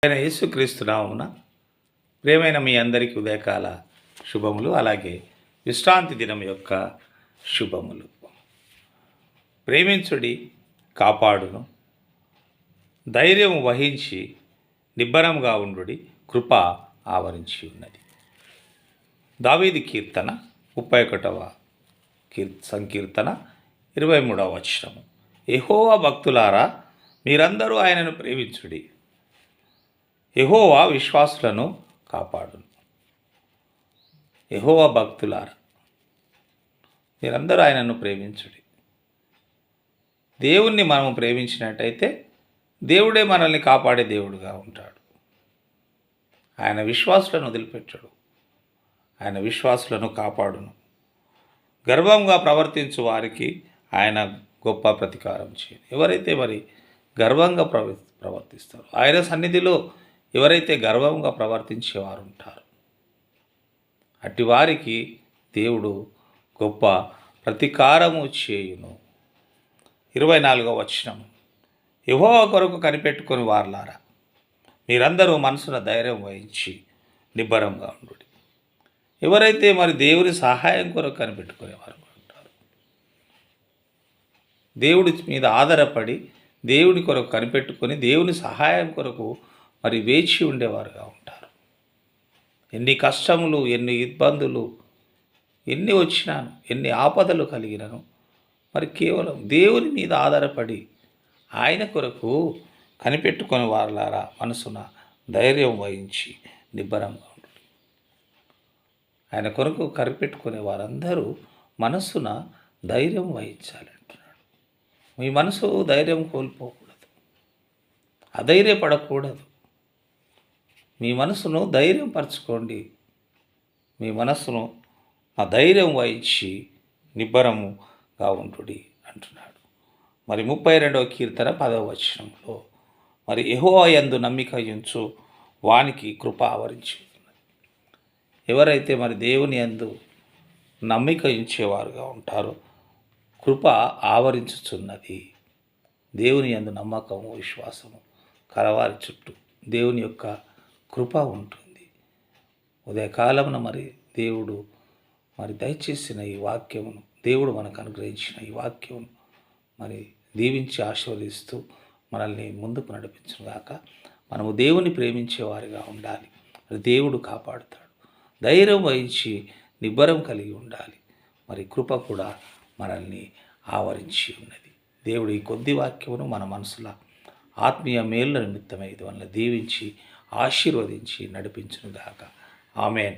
ఆయన యేసుక్రీస్తు నామమున ప్రియమైన మీ అందరికీ ఉదయకాల శుభములు, అలాగే విశ్రాంతి దినం యొక్క శుభములు. ప్రేమించుడి, కాపాడును, ధైర్యం వహించి నిబ్బరంగా ఉండుడి, కృప ఆవరించి ఉన్నది. దావీదు కీర్తన 31వ సంకీర్తన 23వ వచనము. యెహోవా భక్తులారా, మీరందరూ ఆయనను ప్రేమించుడి, యెహోవా విశ్వాసులను కాపాడును. యెహోవా భక్తులారా, మీరందరూ ఆయనను ప్రేమించుడి. దేవుణ్ణి మనము ప్రేమించినట్టయితే దేవుడే మనల్ని కాపాడే దేవుడుగా ఉంటాడు. ఆయన విశ్వాసులను వదిలిపెట్టడు, ఆయన విశ్వాసులను కాపాడును. గర్వంగా ప్రవర్తించు వారికి ఆయన గొప్ప ప్రతీకారం చేయను. ఎవరైతే మరి గర్వంగా ప్రవర్తిస్తారో, ఆయన సన్నిధిలో ఎవరైతే గర్వంగా ప్రవర్తించేవారు ఉంటారు, అట్టి వారికి దేవుడు గొప్ప ప్రతీకారము చేయును. 24వ వచనము. యెహోవా కొరకు కనిపెట్టుకొని వారలారా, మీరందరూ మనసున ధైర్యం వహించి నిబ్బరంగా ఉండు. ఎవరైతే మరి దేవుని సహాయం కొరకు కనిపెట్టుకునేవారు ఉంటారు, దేవుడి మీద ఆధారపడి దేవుని కొరకు కనిపెట్టుకొని దేవుని సహాయం కొరకు మరి వేచి ఉండేవారుగా ఉంటారు. ఎన్ని కష్టములు, ఎన్ని ఇబ్బందులు, ఎన్ని వచ్చినాను, ఎన్ని ఆపదలు కలిగినను మరి కేవలం దేవుని మీద ఆధారపడి ఆయన కొరకు కనిపెట్టుకొని వారలారా, మనసున ధైర్యం వహించి నిబ్బరంగా ఉండు. ఆయన కొరకు కనిపెట్టుకునే వారందరూ మనస్సున ధైర్యం వహించాలంటున్నాడు. మీ మనసు ధైర్యం కోల్పోకూడదు, అధైర్యపడకూడదు. మీ మనసును ధైర్యం పరచుకోండి. మీ మనస్సును ఆ ధైర్యం వహించి నిబ్బరముగా ఉండుడి అంటున్నాడు. మరి 32వ కీర్తన 10వ వచనంలో, మరి యెహోవా యందు నమ్మిక ఉంచు వానికి కృప ఆవరించి ఉన్నది. ఎవరైతే మరి దేవుని యందు నమ్మిక ఉంచేవారుగా ఉంటారో కృప ఆవరించుచున్నది. దేవుని యందు నమ్మకము, విశ్వాసము కలవారి చుట్టూ దేవుని యొక్క కృప ఉంటుంది. ఉదయకాలమున మరి దేవుడు మరి దయచేసిన ఈ వాక్యమును, దేవుడు మనకు అనుగ్రహించిన ఈ వాక్యమును మరి దీవించి ఆశీర్వదిస్తూ మనల్ని ముందుకు నడిపించుగాక. మనము దేవుని ప్రేమించేవారిగా ఉండాలి, మరి దేవుడు కాపాడుతాడు. ధైర్యం వహించి నిబ్బరం కలిగి ఉండాలి. మరి కృప కూడా మనల్ని ఆవరించి ఉన్నది. దేవుడు ఈ కొద్ది వాక్యమును మన మనసులో ఆత్మీయ మేళ్ళ నిమిత్తమై ఇది వల్ల దీవించి ఆశీర్వదించి నడిపించునుగాక. ఆమేన్.